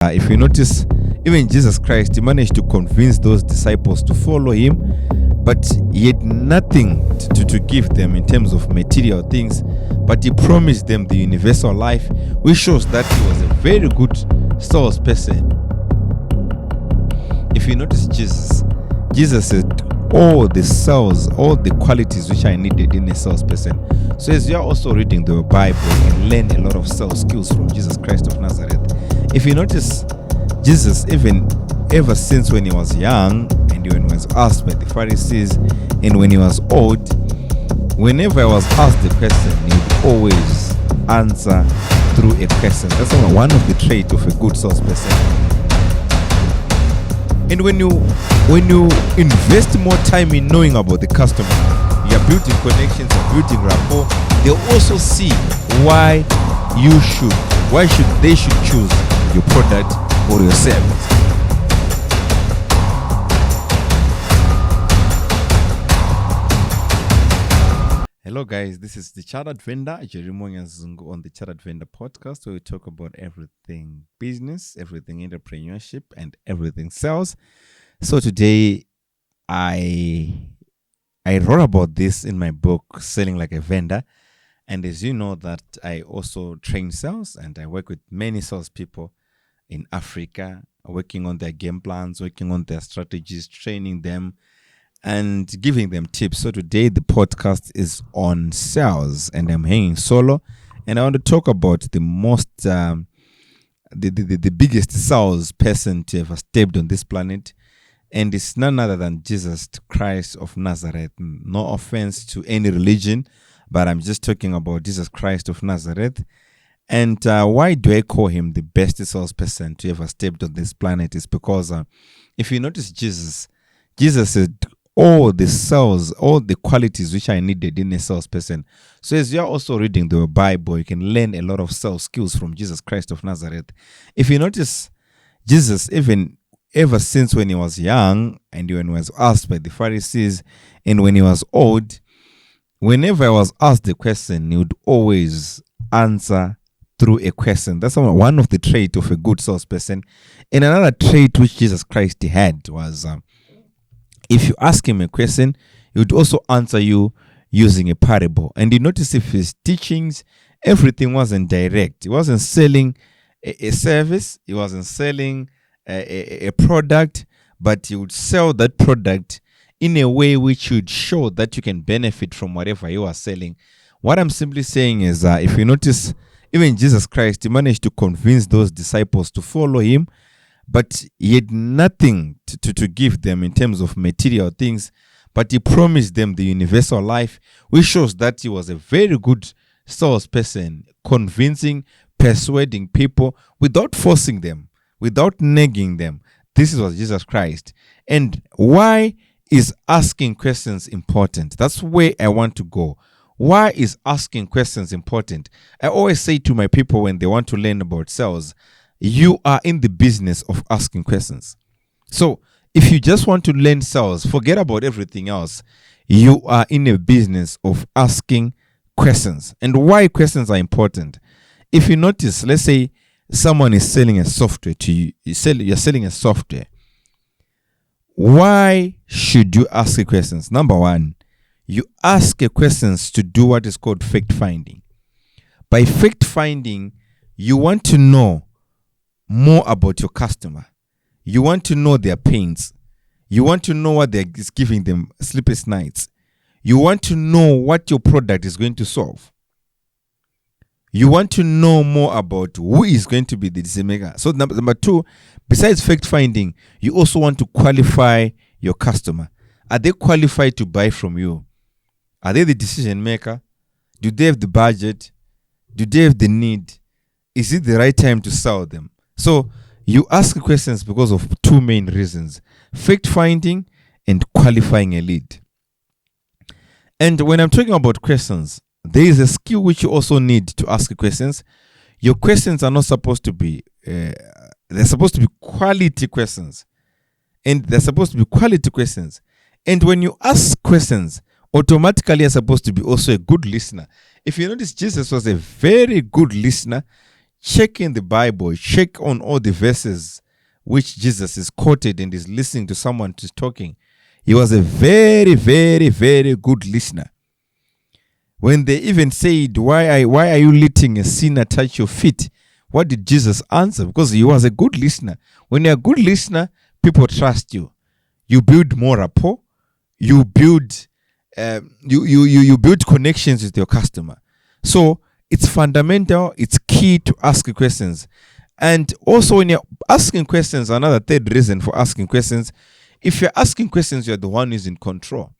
If you notice, even Jesus Christ, he managed to convince those disciples to follow him, but he had nothing to give them in terms of material things, but he promised them the universal life, which shows that he was a very good salesperson. If you notice Jesus said all the qualities which I needed in a salesperson. So as you are also reading the Bible, you can learn a lot of sales skills from Jesus Christ of Nazareth. If you notice, Jesus, even ever since when he was young and when he was asked by the Pharisees and when he was old, whenever I was asked the question, he would always answer through a question. That's one of the traits of a good salesperson. And when you invest more time in knowing about the customer, you're building connections, you're building rapport, they'll also see why they should choose your product or your service. Hello guys, this is the Chartered Vendor, Jerimonia Zungu on the Chartered Vendor podcast, where we talk about everything business, everything entrepreneurship, and everything sales. So today, I wrote about this in my book, Selling Like a Vendor. And as you know that I also train sales and I work with many salespeople in Africa, working on their game plans, working on their strategies, training them, and giving them tips. So today the podcast is on sales and I'm hanging solo, and I want to talk about the most the biggest sales person to ever stepped on this planet, and it's none other than Jesus Christ of Nazareth. No offense to any religion, but I'm just talking about Jesus Christ of Nazareth. And why do I call him the best salesperson to ever stepped on this planet? Is because if you notice, Jesus said all the qualities which I needed in a salesperson. So as you are also reading the Bible, you can learn a lot of sales skills from Jesus Christ of Nazareth. If you notice, Jesus, even ever since when he was young and when he was asked by the Pharisees and when he was old, whenever I was asked the question, he would always answer through a question. That's one of the traits of a good salesperson. And another trait which Jesus Christ had was if you ask him a question, he would also answer you using a parable. And you notice if his teachings, everything wasn't direct. He wasn't selling a service. He wasn't selling a product, but he would sell that product in a way which would show that you can benefit from whatever you are selling. What I'm simply saying is, if you notice, even Jesus Christ, he managed to convince those disciples to follow him, but he had nothing to give them in terms of material things, but he promised them the universal life, which shows that he was a very good salesperson, convincing, persuading people without forcing them, without nagging them. This was Jesus Christ. And why is asking questions important? That's where I want to go. Why is asking questions important? I always say to my people when they want to learn about sales, you are in the business of asking questions. So if you just want to learn sales, forget about everything else. You are in a business of asking questions. And why questions are important? If you notice, let's say someone is selling a software to you. You're selling a software. Why should you ask questions? Number one, you ask questions to do what is called fact finding. By fact finding, you want to know more about your customer. You want to know their pains. You want to know what is giving them sleepless nights. You want to know what your product is going to solve. You want to know more about who is going to be the decision maker. So number two, besides fact finding, you also want to qualify your customer. Are they qualified to buy from you? Are they the decision maker? Do they have the budget? Do they have the need? Is it the right time to sell them? So you ask questions because of two main reasons: fact finding and qualifying a lead. And when I'm talking about questions, there is a skill which you also need to ask questions. Your questions are not supposed to be, they're supposed to be quality questions. And they're supposed to be quality questions. And when you ask questions, automatically you're supposed to be also a good listener. If you notice, Jesus was a very good listener. check in the Bible, check on all the verses which Jesus is quoted and is listening to someone who's talking. He was a very, very, very good listener. When they even said, why are you letting a sinner touch your feet? What did Jesus answer? Because he was a good listener. When you're a good listener, people trust you. You build more rapport. You build you build connections with your customer. So it's fundamental. It's key to ask questions. And also, when you're asking questions, another third reason for asking questions, if you're asking questions, you're the one who's in control.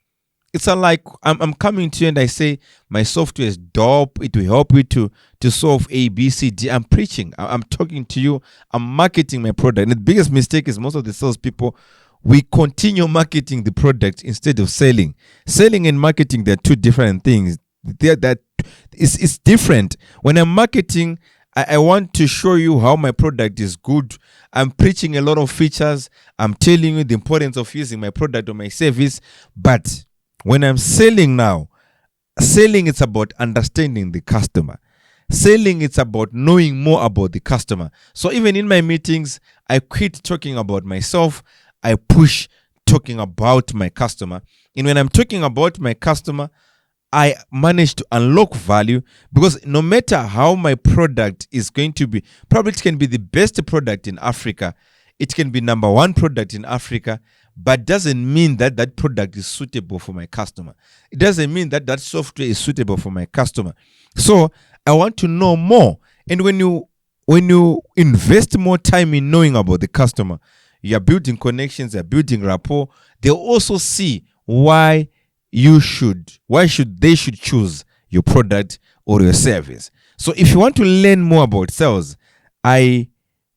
It's unlike I'm coming to you and I say, my software is dope. It will help you to solve A, B, C, D. I'm preaching. I'm talking to you. I'm marketing my product. And the biggest mistake is most of the salespeople, we continue marketing the product instead of selling. Selling and marketing, they're two different things. It's different. When I'm marketing, I want to show you how my product is good. I'm preaching a lot of features. I'm telling you the importance of using my product or my service. But when I'm selling now, selling it's about understanding the customer. Selling it's about knowing more about the customer. So even in my meetings, I quit talking about myself. I push talking about my customer. And when I'm talking about my customer, I manage to unlock value, because no matter how my product is going to be, probably it can be the best product in Africa. It can be number one product in Africa, but doesn't mean that that product is suitable for my customer. It doesn't mean that that software is suitable for my customer. So I want to know more. And when you invest more time in knowing about the customer, you're building connections, you're building rapport. They'll also see why they should choose your product or your service. So if you want to learn more about sales, I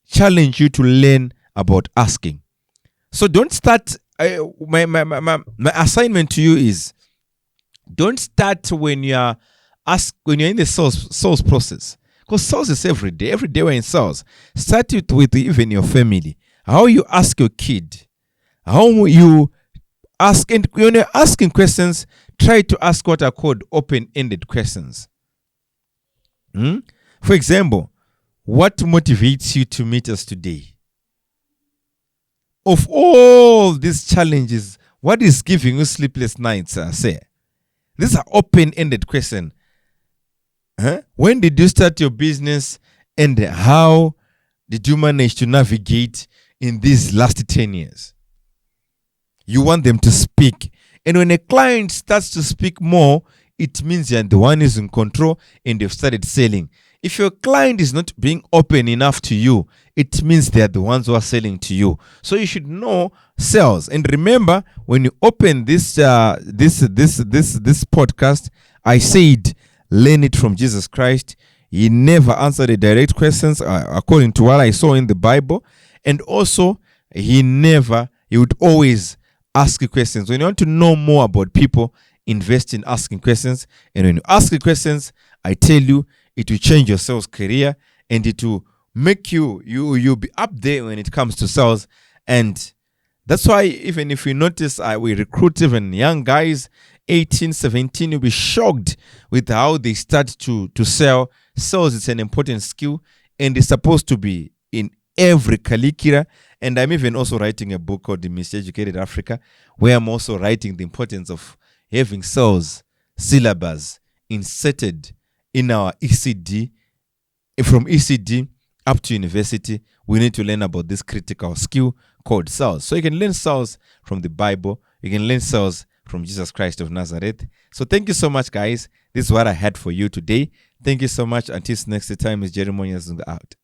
challenge you to learn about asking. So don't start. My assignment to you is, don't start when you're in the sales process, because sales is every day. Every day we're in sales. Start it with even your family. How you ask your kid, how you ask, and when you're asking questions, try to ask what are called open-ended questions. For example, what motivates you to meet us today? Of all these challenges, what is giving you sleepless nights? Say, these are open-ended questions. When did you start your business, and how did you manage to navigate in these last 10 years? You want them to speak. And when a client starts to speak more, it means you're the one who's in control and they've started selling. If your client is not being open enough to you, it means they're the ones who are selling to you. So you should know sales. And remember, when you open this podcast, I said, learn it from Jesus Christ. He never answered the direct questions according to what I saw in the Bible. And also, he would always ask questions. When you want to know more about people, invest in asking questions. And when you ask the questions, I tell you, it will change your sales career, and it will make you'll be up there when it comes to sales. And that's why, even if you notice, we recruit even young guys, 18, 17, you'll be shocked with how they start to sell. Sales is an important skill, and it's supposed to be in every curricula. And I'm even also writing a book called The Miseducated Africa, where I'm also writing the importance of having sales syllabus inserted in our ECD. From ECD up to university, we need to learn about this critical skill called sales. So you can learn sales from the Bible. You can learn sales from Jesus Christ of Nazareth. So thank you so much, guys. This is what I had for you today. Thank you so much. Until next time, is Jeremiah out.